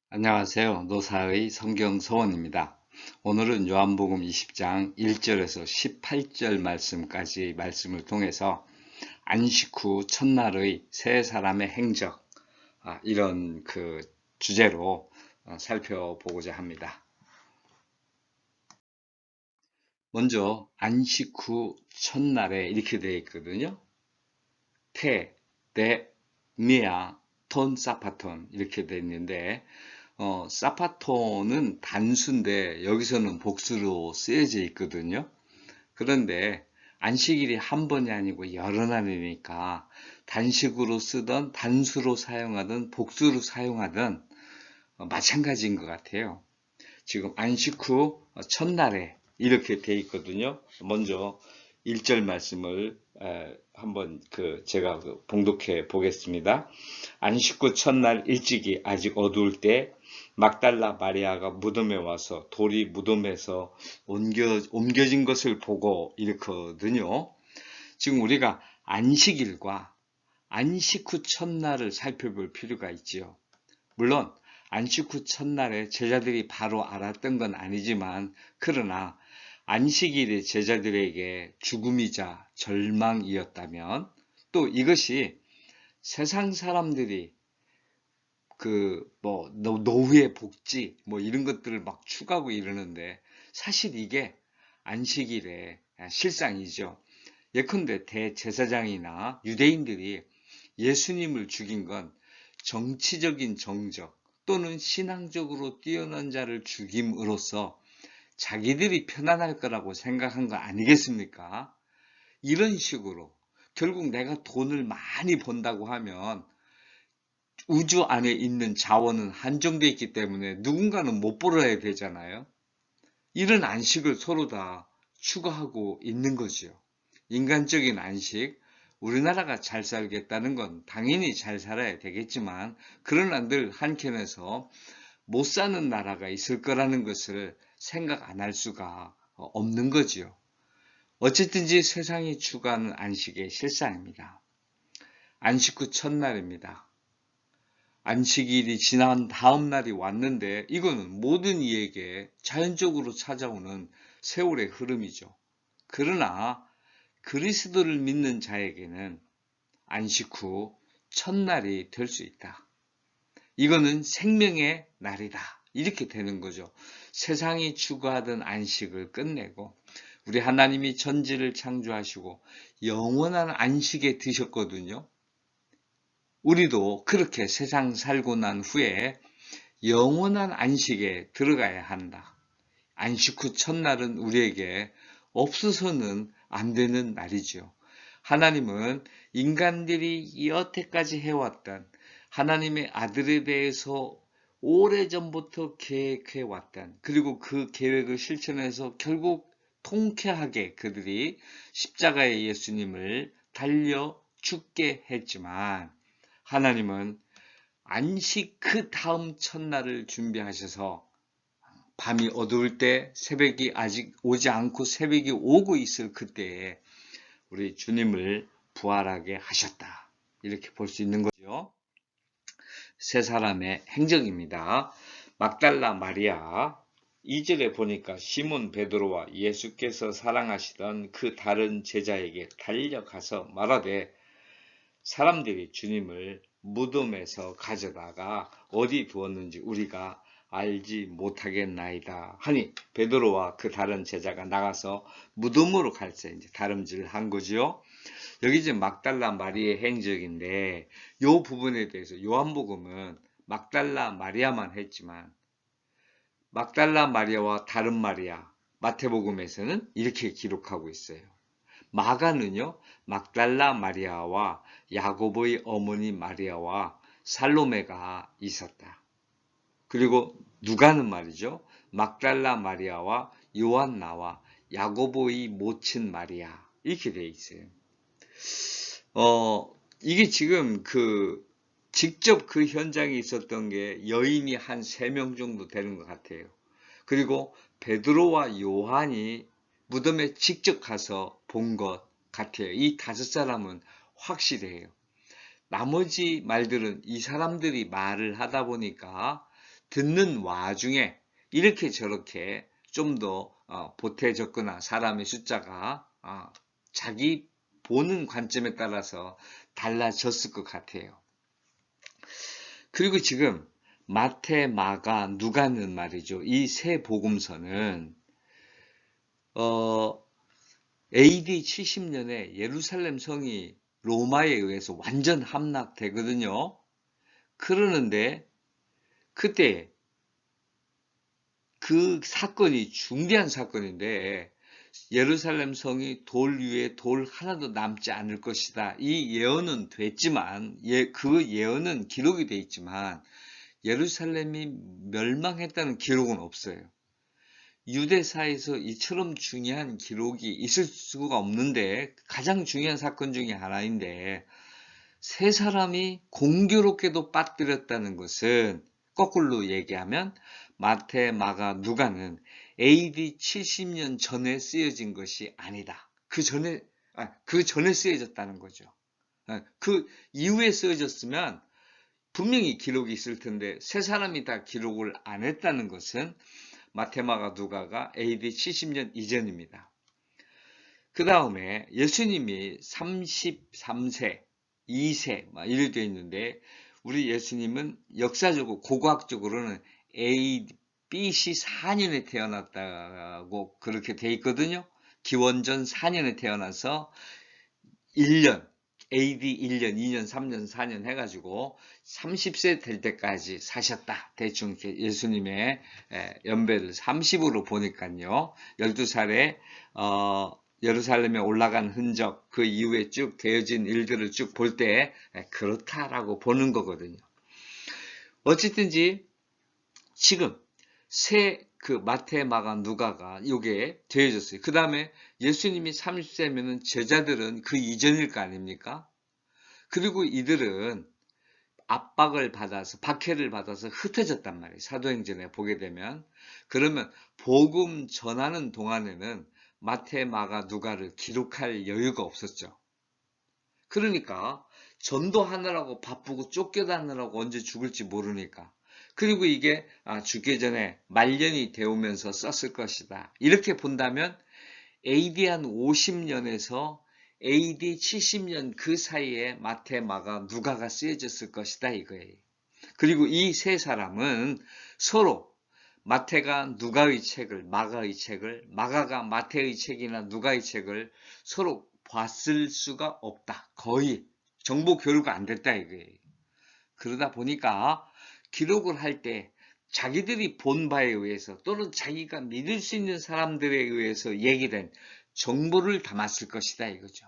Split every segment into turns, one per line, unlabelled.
안녕하세요. 노사의 성경서원입니다. 오늘은 요한복음 20장 1절에서 18절 말씀까지 말씀을 통해서 안식 후 첫날의 세 사람의 행적, 이런 주제로 살펴보고자 합니다. 먼저 안식 후 첫날에 이렇게 되어 있거든요. 테, 데, 미아, 톤, 사파톤 이렇게 되어 있는데 사파톤은 단수인데 여기서는 복수로 쓰여져 있거든요. 그런데 안식일이 한 번이 아니고 여러 날이니까 단식으로 쓰던 단수로 사용하든 복수로 사용하든 마찬가지인 것 같아요. 지금 안식 후 첫날에 이렇게 돼 있거든요. 먼저 1절 말씀을 한번 제가 봉독해 보겠습니다. 안식 후 첫날 일찍이 아직 어두울 때 막달라 마리아가 무덤에 와서 돌이 무덤에서 옮겨진 것을 보고 이렇거든요. 지금 우리가 안식일과 안식 후 첫날을 살펴볼 필요가 있지요. 물론 안식 후 첫날에 제자들이 바로 알았던 건 아니지만 그러나 안식일이 제자들에게 죽음이자 절망이었다면 또 이것이 세상 사람들이 노후의 복지 이런 것들을 막 추구하고 이러는데 사실 이게 안식일의 실상이죠. 예컨대 대제사장이나 유대인들이 예수님을 죽인 건 정치적인 정적 또는 신앙적으로 뛰어난 자를 죽임으로써 자기들이 편안할 거라고 생각한 거 아니겠습니까? 이런 식으로 결국 내가 돈을 많이 번다고 하면 우주 안에 있는 자원은 한정되어 있기 때문에 누군가는 못 벌어야 되잖아요. 이런 안식을 서로 다 추구하고 있는 거죠. 인간적인 안식, 우리나라가 잘 살겠다는 건 당연히 잘 살아야 되겠지만 그러나 늘 한켠에서 못 사는 나라가 있을 거라는 것을 생각 안 할 수가 없는 거지요. 어쨌든지 세상이 추구하는 안식의 실상입니다. 안식 후 첫날입니다. 안식일이 지난 다음 날이 왔는데 이거는 모든 이에게 자연적으로 찾아오는 세월의 흐름이죠. 그러나 그리스도를 믿는 자에게는 안식 후 첫날이 될 수 있다. 이거는 생명의 날이다. 이렇게 되는 거죠. 세상이 추구하던 안식을 끝내고 우리 하나님이 천지를 창조하시고 영원한 안식에 드셨거든요. 우리도 그렇게 세상 살고 난 후에 영원한 안식에 들어가야 한다. 안식 후 첫날은 우리에게 없어서는 안 되는 날이죠. 하나님은 인간들이 여태까지 해왔던 하나님의 아들에 대해서 오래전부터 계획해왔던 그리고 그 계획을 실천해서 결국 통쾌하게 그들이 십자가의 예수님을 달려 죽게 했지만 하나님은 안식 그 다음 첫날을 준비하셔서 밤이 어두울 때 새벽이 아직 오지 않고 새벽이 오고 있을 그때에 우리 주님을 부활하게 하셨다. 이렇게 볼 수 있는 거죠. 세 사람의 행적입니다. 막달라 마리아 2절에 보니까 시몬 베드로와 예수께서 사랑하시던 그 다른 제자에게 달려가서 말하되 사람들이 주님을 무덤에서 가져다가 어디 두었는지 우리가 알지 못하겠나이다 하니 베드로와 그 다른 제자가 나가서 무덤으로 갈새 이제 다름질한 거죠. 여기 이제 막달라 마리의 행적인데 이 부분에 대해서 요한복음은 막달라 마리아만 했지만 막달라 마리아와 다른 마리아 마태복음에서는 이렇게 기록하고 있어요. 마가는요, 막달라 마리아와 야고보의 어머니 마리아와 살로메가 있었다. 그리고 누가는 말이죠, 막달라 마리아와 요한나와 야고보의 모친 마리아 이렇게 돼 있어요. 이게 지금 직접 그 현장에 있었던 게 여인이 한 3명 정도 되는 것 같아요. 그리고 베드로와 요한이 무덤에 직접 가서 본 것 같아요. 이 5사람은 확실해요. 나머지 말들은 이 사람들이 말을 하다 보니까 듣는 와중에 이렇게 저렇게 좀 더 보태졌거나 사람의 숫자가 자기 보는 관점에 따라서 달라졌을 것 같아요. 그리고 지금 마태, 마가, 누가는 말이죠. 이 세 복음서는 AD 70년에 예루살렘 성이 로마에 의해서 완전 함락되거든요. 그러는데 그때 그 사건이 중대한 사건인데 예루살렘 성이 돌 위에 돌 하나도 남지 않을 것이다. 이 예언은 됐지만 그 예언은 기록이 돼 있지만 예루살렘이 멸망했다는 기록은 없어요. 유대사에서 이처럼 중요한 기록이 있을 수가 없는데 가장 중요한 사건 중에 하나인데 세 사람이 공교롭게도 빠뜨렸다는 것은 거꾸로 얘기하면 마태, 마가, 누가는 AD 70년 전에 쓰여진 것이 아니다. 그 전에 쓰여졌다는 거죠. 그 이후에 쓰여졌으면 분명히 기록이 있을 텐데 세 사람이 다 기록을 안 했다는 것은 마태, 마가, 누가가 AD 70년 이전입니다. 그 다음에 예수님이 33세, 2세 이렇게 되어 있는데 우리 예수님은 역사적으로 고고학적으로는 BC 4년에 태어났다고 그렇게 되어 있거든요. 기원전 4년에 태어나서 1년, AD 1년, 2년, 3년, 4년 해가지고 30세 될 때까지 사셨다. 대충 예수님의 연배를 30으로 보니까요. 12살에 예루살렘에 올라간 흔적, 그 이후에 쭉 되어진 일들을 쭉 볼 때 그렇다라고 보는 거거든요. 어쨌든지 지금 그 마태, 마가, 누가가 이게 되어졌어요. 그 다음에 예수님이 30세면은 제자들은 그 이전일 거 아닙니까? 그리고 이들은 압박을 받아서 박해를 받아서 흩어졌단 말이에요. 사도행전에 보게 되면. 그러면 복음 전하는 동안에는 마태, 마가, 누가를 기록할 여유가 없었죠. 그러니까 전도하느라고 바쁘고 쫓겨다느라고 언제 죽을지 모르니까. 그리고 이게 죽기 전에 말년이 되오면서 썼을 것이다. 이렇게 본다면 AD 한 50년에서 AD 70년 그 사이에 마태, 마가, 누가가 쓰여졌을 것이다 이거예요. 그리고 이 세 사람은 서로 마태가 누가의 책을, 마가의 책을, 마가가 마태의 책이나 누가의 책을 서로 봤을 수가 없다. 거의 정보 교류가 안 됐다 이거예요. 그러다 보니까 기록을 할 때 자기들이 본 바에 의해서 또는 자기가 믿을 수 있는 사람들에 의해서 얘기된 정보를 담았을 것이다 이거죠.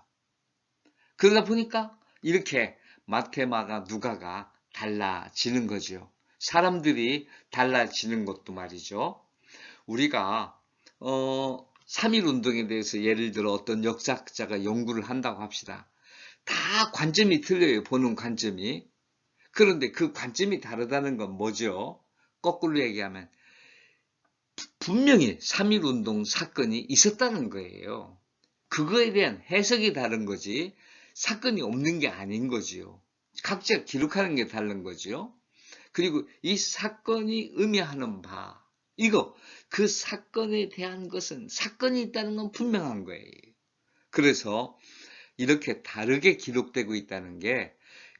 그러다 보니까 이렇게 마태, 마가, 누가가 달라지는 거죠. 사람들이 달라지는 것도 말이죠. 우리가 3.1 운동에 대해서 예를 들어 어떤 역사학자가 연구를 한다고 합시다. 다 관점이 틀려요. 보는 관점이. 그런데 그 관점이 다르다는 건 뭐죠? 거꾸로 얘기하면 분명히 3.1 운동 사건이 있었다는 거예요. 그거에 대한 해석이 다른 거지 사건이 없는 게 아닌 거지요. 각자 기록하는 게 다른 거죠. 그리고 이 사건이 의미하는 바 이거 그 사건에 대한 것은 사건이 있다는 건 분명한 거예요. 그래서 이렇게 다르게 기록되고 있다는 게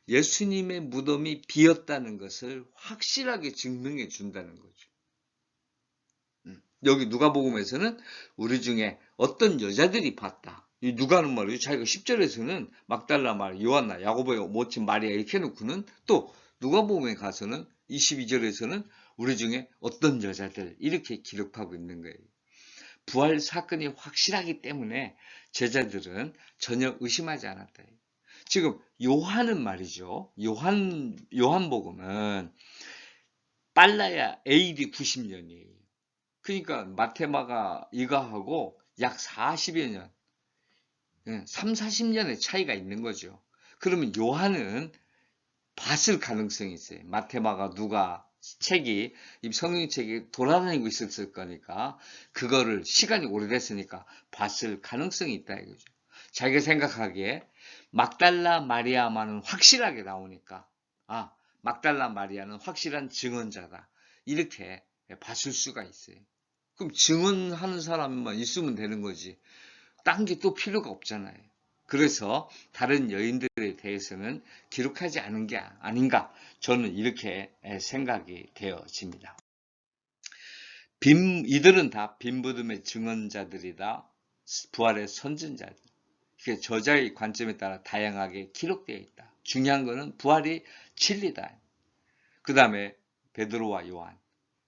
예수님의 무덤이 비었다는 것을 확실하게 증명해 준다는 거죠. 여기 누가복음에서는 우리 중에 어떤 여자들이 봤다. 이 누가는 말이죠. 자기가 10절에서는 막달라 마리아, 요한나, 야고보의 모친 마리아 이렇게 해놓고는 또 누가복음에 가서는 22절에서는 우리 중에 어떤 여자들 이렇게 기록하고 있는 거예요. 부활 사건이 확실하기 때문에 제자들은 전혀 의심하지 않았다. 지금 요한은 말이죠. 요한복음은 빨라야 AD 90년이에요. 그러니까 마테마가 이거하고 약 40여 년, 3, 40년의 차이가 있는 거죠. 그러면 요한은 봤을 가능성이 있어요. 마테마가 누가 책이, 이 성경책이 돌아다니고 있었을 거니까 그거를 시간이 오래됐으니까 봤을 가능성이 있다 이거죠. 자기가 생각하기에 막달라 마리아만은 확실하게 나오니까 막달라 마리아는 확실한 증언자다. 이렇게 봤을 수가 있어요. 그럼 증언하는 사람만 있으면 되는 거지. 딴 게 또 필요가 없잖아요. 그래서 다른 여인들에 대해서는 기록하지 않은 게 아닌가, 저는 이렇게 생각이 되어집니다. 이들은 다 빈부둠의 증언자들이다. 부활의 선진자들. 이게 저자의 관점에 따라 다양하게 기록되어 있다. 중요한 거는 부활이 진리다. 그 다음에 베드로와 요한.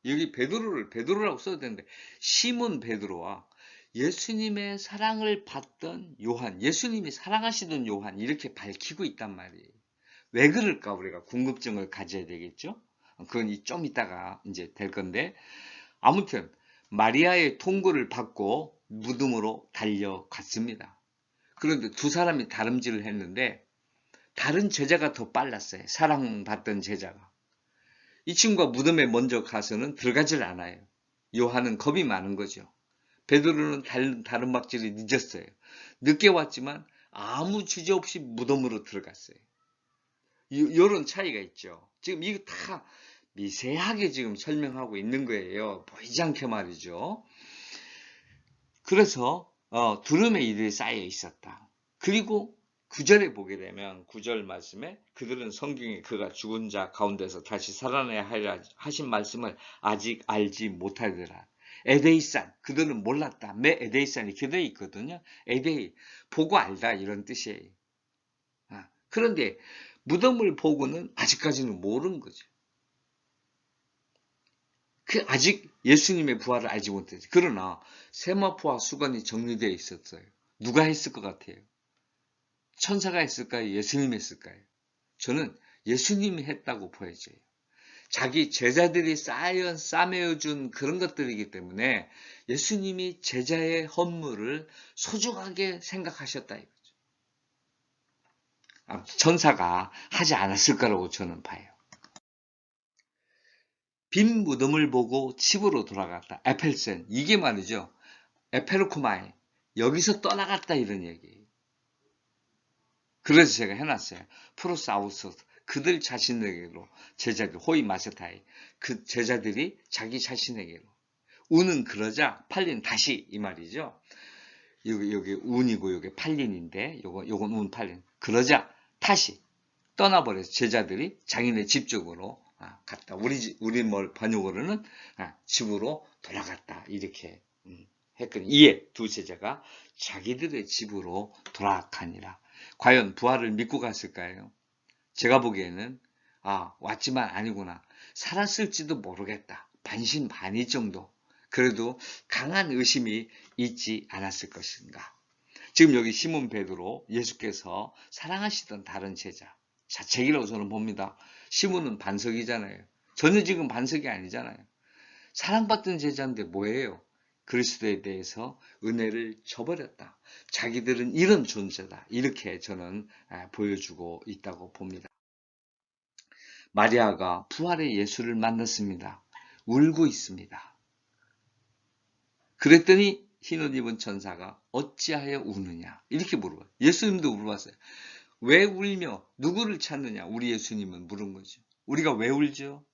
여기 베드로를 베드로라고 써도 되는데, 시몬 베드로와 예수님의 사랑을 받던 요한, 예수님이 사랑하시던 요한, 이렇게 밝히고 있단 말이에요. 왜 그럴까 우리가 궁금증을 가져야 되겠죠? 그건 좀 이따가 이제 될 건데, 아무튼 마리아의 통고를 받고 무덤으로 달려갔습니다. 그런데 두 사람이 다름질을 했는데 다른 제자가 더 빨랐어요. 사랑받던 제자가. 이 친구가 무덤에 먼저 가서는 들어가질 않아요. 요한은 겁이 많은 거죠. 베드로는 다름박질이 늦었어요. 늦게 왔지만 아무 주저 없이 무덤으로 들어갔어요. 이런 차이가 있죠. 지금 이거 다 미세하게 지금 설명하고 있는 거예요. 보이지 않게 말이죠. 그래서 두름의 일이 쌓여 있었다. 그리고 9절에 보게 되면 9절 말씀에 그들은 성경에 그가 죽은 자 가운데서 다시 살아나야 하리라 하신 말씀을 아직 알지 못하더라. 에데이산, 그들은 몰랐다. 에데이산이 기도에 있거든요. 에데이, 보고 알다, 이런 뜻이에요. 그런데 무덤을 보고는 아직까지는 모르는 거죠. 아직 예수님의 부활을 알지 못했어요. 그러나 세마포와 수건이 정리되어 있었어요. 누가 했을 것 같아요? 천사가 했을까요? 예수님이 했을까요? 저는 예수님이 했다고 보여져요. 자기 제자들이 싸매어준 그런 것들이기 때문에 예수님이 제자의 헌물을 소중하게 생각하셨다 이거죠. 천사가 하지 않았을 거라고 저는 봐요. 빈 무덤을 보고 집으로 돌아갔다. 에펠센, 이게 말이죠. 에페르코마이, 여기서 떠나갔다 이런 얘기예요. 그래서 제가 해놨어요. 프로사우스, 그들 자신에게로, 제자들, 호이 마세타이, 그 제자들이 자기 자신에게로. 운은 그러자 팔린 다시 이 말이죠. 여기 운이고 여기 팔린인데 요건 운 팔린. 그러자 다시 떠나버려서 제자들이 자기네 집 쪽으로 갔다. 우리 번역으로는 집으로 돌아갔다 이렇게 했거든요. 이에 두 제자가 자기들의 집으로 돌아가니라. 과연 부활을 믿고 갔을까요? 제가 보기에는 왔지만 아니구나. 살았을지도 모르겠다. 반신반의 정도. 그래도 강한 의심이 있지 않았을 것인가. 지금 여기 시몬 베드로, 예수께서 사랑하시던 다른 제자 자책이라고 저는 봅니다. 시몬은 반석이잖아요. 전혀 지금 반석이 아니잖아요. 사랑받던 제자인데 뭐예요? 그리스도에 대해서 은혜를 저버렸다. 자기들은 이런 존재다. 이렇게 저는 보여주고 있다고 봅니다. 마리아가 부활의 예수를 만났습니다. 울고 있습니다. 그랬더니 흰옷 입은 천사가 어찌하여 우느냐 이렇게 물어봐요. 예수님도 물어봤어요. 왜 울며 누구를 찾느냐? 우리 예수님은 물은 거죠. 우리가 왜 울죠?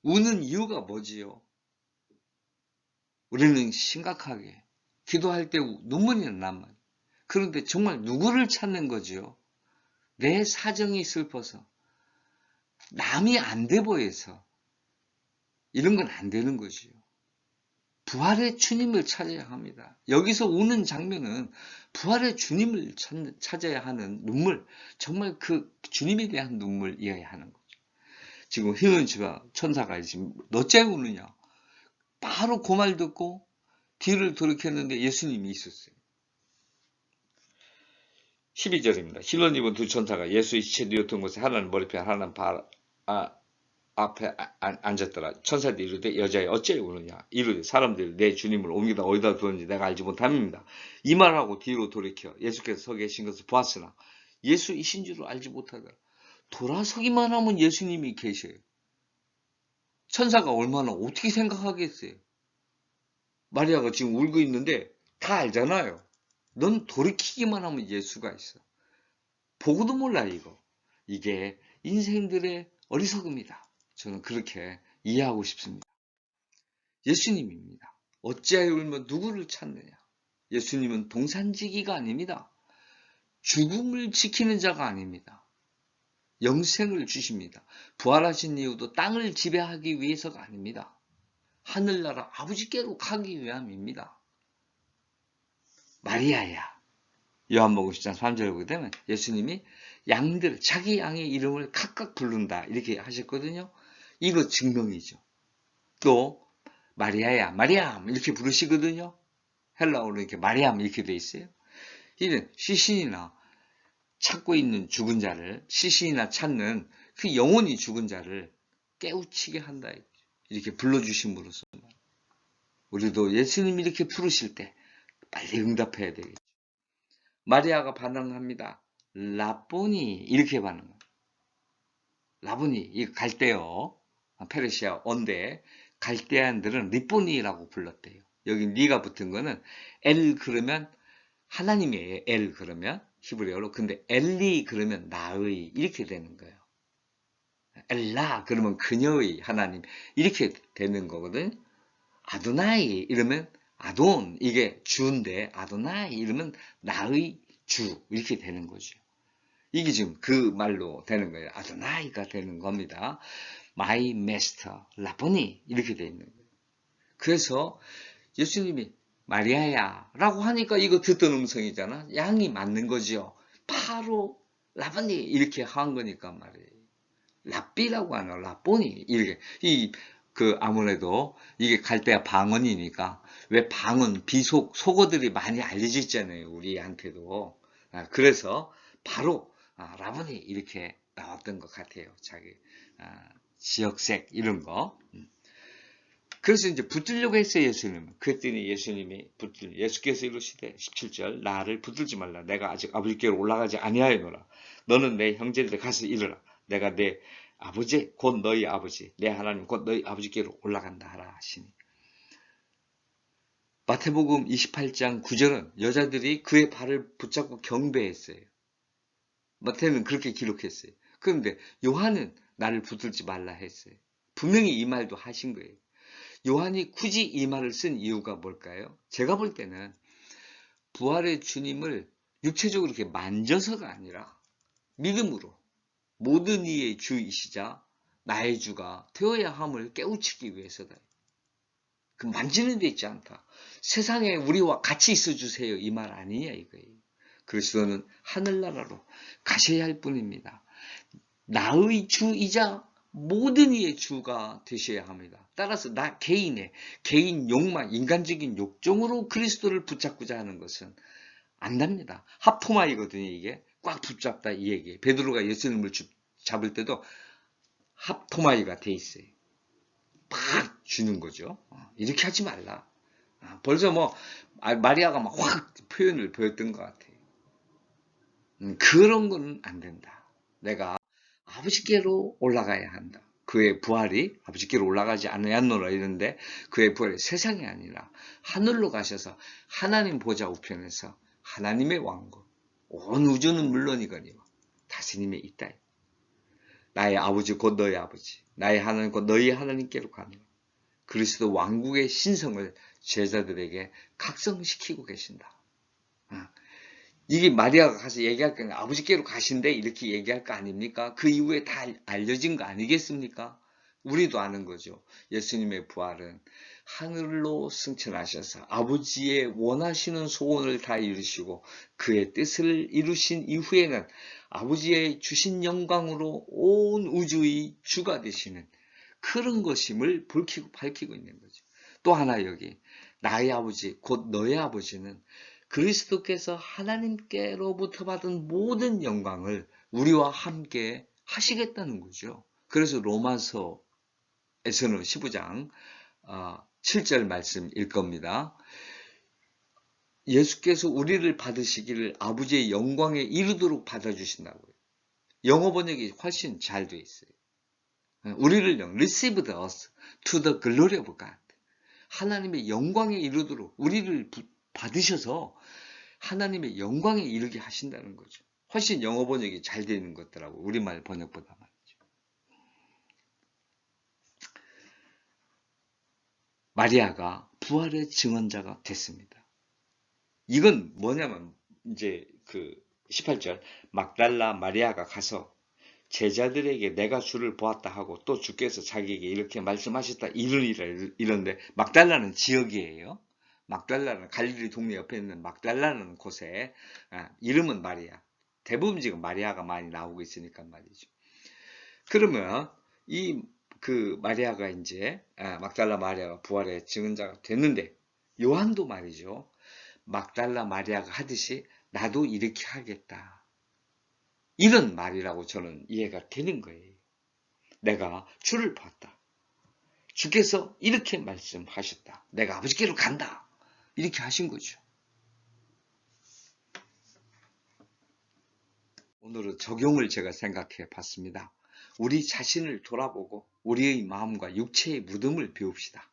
우는 이유가 뭐지요? 우리는 심각하게 기도할 때 눈물이 난단 말이에요. 그런데 정말 누구를 찾는 거지요? 내 사정이 슬퍼서, 남이 안 돼 보여서 이런 건 안 되는 거지요. 부활의 주님을 찾아야 합니다. 여기서 우는 장면은 부활의 주님을 찾아야 하는 눈물, 정말 그 주님에 대한 눈물이어야 하는 거죠. 지금 흰옷 천사가 지금 어째 우느냐? 바로 그 말 듣고 뒤를 돌이켰는데 예수님이 있었어요. 12절입니다. 흰옷 입은 두 천사가 예수의 시체 누웠던 곳에 하나는 머리뼈 하나는 앞에 앉았더라. 천사들이 이르되 여자여 어째 우느냐? 이르되 사람들이 내 주님을 옮기다 어디다 두었는지 내가 알지 못함입니다. 이 말하고 뒤로 돌이켜 예수께서 서 계신 것을 보았으나 예수이신 줄을 알지 못하더라. 돌아서기만 하면 예수님이 계셔요. 천사가 얼마나 어떻게 생각하겠어요? 마리아가 지금 울고 있는데 다 알잖아요. 넌 돌이키기만 하면 예수가 있어. 보고도 몰라 이거. 이게 인생들의 어리석음이다. 저는 그렇게 이해하고 싶습니다. 예수님입니다. 어찌하여 울며 누구를 찾느냐? 예수님은 동산지기가 아닙니다. 죽음을 지키는 자가 아닙니다. 영생을 주십니다. 부활하신 이유도 땅을 지배하기 위해서가 아닙니다. 하늘나라 아버지께로 가기 위함입니다. 마리아야. 요한복음 10장 3절에 보게 되면 예수님이 양들, 자기 양의 이름을 각각 부른다 이렇게 하셨거든요. 이거 증명이죠. 또 마리아야, 마리암 이렇게 부르시거든요. 헬라어로 이렇게 마리암 이렇게 돼 있어요. 이는 시신이나 찾고 있는 죽은 자를, 시신이나 찾는 그 영혼이 죽은 자를 깨우치게 한다. 이렇게 불러주심으로써 우리도 예수님이 이렇게 부르실 때 빨리 응답해야 되겠죠. 마리아가 반응합니다. 라보니 이렇게 반응합니다. 라보니 이 갈대어 페르시아어인데 갈대안들은 리보니라고 불렀대요. 여기 니가 붙은 거는 엘 그러면 하나님이에요. 엘 그러면 히브리어로. 근데 엘리 그러면 나의 이렇게 되는 거예요. 엘라 그러면 그녀의 하나님 이렇게 되는 거거든. 아도나이 이러면 아돈 이게 주인데 아도나이 이러면 나의 주 이렇게 되는 거죠. 이게 지금 그 말로 되는 거예요. 아도나이가 되는 겁니다. My master 라보니 이렇게 되어 있는 거예요. 그래서 예수님이 마리아야 라고 하니까 이거 듣던 음성이잖아. 양이 맞는 거죠. 바로 라보니 이렇게 한 거니까 말이에요. 랍비라고 하나 라보니 이렇게 아무래도 이게 갈대아 방언이니까 왜 방언 비속 속어들이 많이 알려져 있잖아요. 우리한테도. 그래서 바로 라보니 이렇게 나왔던 것 같아요. 자기 지역색 이런 거. 그래서 이제 붙들려고 했어요, 예수님. 그랬더니 예수께서 이르시되 17절 나를 붙들지 말라. 내가 아직 아버지께로 올라가지 아니하였노라. 너는 내 형제들에 가서 이르라. 내가 내 아버지 곧 너희 아버지 내 하나님 곧 너희 아버지께로 올라간다 하라 하시니. 마태복음 28장 9절은 여자들이 그의 발을 붙잡고 경배했어요. 마태는 그렇게 기록했어요. 그런데 요한은 나를 붙들지 말라 했어요. 분명히 이 말도 하신 거예요. 요한이 굳이 이 말을 쓴 이유가 뭘까요? 제가 볼 때는 부활의 주님을 육체적으로 이렇게 만져서가 아니라 믿음으로 모든 이의 주이시자 나의 주가 되어야 함을 깨우치기 위해서다. 그 만지는 데 있지 않다. 세상에 우리와 같이 있어 주세요. 이 말 아니냐 이거예요. 그리스도는 하늘나라로 가셔야 할 뿐입니다. 나의 주이자 모든 이의 주가 되셔야 합니다. 따라서 나 개인 욕망, 인간적인 욕정으로 그리스도를 붙잡고자 하는 것은 안 됩니다. 합토마이거든요, 이게. 꽉 붙잡다 이 얘기예요. 베드로가 예수님을 잡을 때도 합토마이가 돼 있어요. 팍 주는 거죠. 이렇게 하지 말라. 벌써 마리아가 막 확 표현을 보였던 것 같아요. 그런 건 안 된다. 내가 아버지께로 올라가야 한다. 그의 부활이 아버지께로 올라가지 않았노라 이런데 그의 부활이 세상이 아니라 하늘로 가셔서 하나님 보좌 우편에서 하나님의 왕국 온 우주는 물론이거니와 다스림에 있다. 나의 아버지 곧 너의 아버지 나의 하나님 곧 너희 하나님께로 가노라. 그리스도 왕국의 신성을 제자들에게 각성시키고 계신다. 이게 마리아가 가서 얘기할 거는 아버지께로 가신대 이렇게 얘기할 거 아닙니까? 그 이후에 다 알려진 거 아니겠습니까? 우리도 아는 거죠. 예수님의 부활은 하늘로 승천하셔서 아버지의 원하시는 소원을 다 이루시고 그의 뜻을 이루신 이후에는 아버지의 주신 영광으로 온 우주의 주가 되시는 그런 것임을 밝히고 있는 거죠. 또 하나 여기 나의 아버지 곧 너의 아버지는 그리스도께서 하나님께로부터 받은 모든 영광을 우리와 함께 하시겠다는 거죠. 그래서 로마서에서는 15장 7절 말씀일 겁니다. 예수께서 우리를 받으시기를 아버지의 영광에 이르도록 받아주신다고요. 영어 번역이 훨씬 잘 되어 있어요. 우리를 receive us to the glory of God. 하나님의 영광에 이르도록 우리를 받으셔서 하나님의 영광에 이르게 하신다는 거죠. 훨씬 영어 번역이 잘 되는 것더라고. 우리말 번역보다 말이죠. 마리아가 부활의 증언자가 됐습니다. 이건 뭐냐면 이제 그 18절 막달라 마리아가 가서 제자들에게 내가 주를 보았다 하고 또 주께서 자기에게 이렇게 말씀하셨다 이런데 막달라는 지역이에요. 막달라는 갈릴리 동네 옆에 있는 막달라는 곳에 이름은 마리아. 대부분 지금 마리아가 많이 나오고 있으니까 말이죠. 그러면 이 그 마리아가 이제 막달라 마리아가 부활의 증언자가 됐는데 요한도 말이죠. 막달라 마리아가 하듯이 나도 이렇게 하겠다. 이런 말이라고 저는 이해가 되는 거예요. 내가 주를 봤다. 주께서 이렇게 말씀하셨다. 내가 아버지께로 간다. 이렇게 하신 거죠. 오늘은 적용을 제가 생각해 봤습니다. 우리 자신을 돌아보고 우리의 마음과 육체의 무덤을 비웁시다.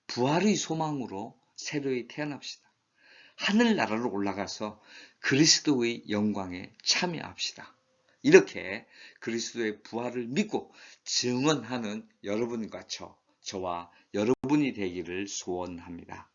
부활의 소망으로 새로이 태어납시다. 하늘나라로 올라가서 그리스도의 영광에 참여합시다. 이렇게 그리스도의 부활을 믿고 증언하는 여러분과 저와 여러분이 되기를 소원합니다.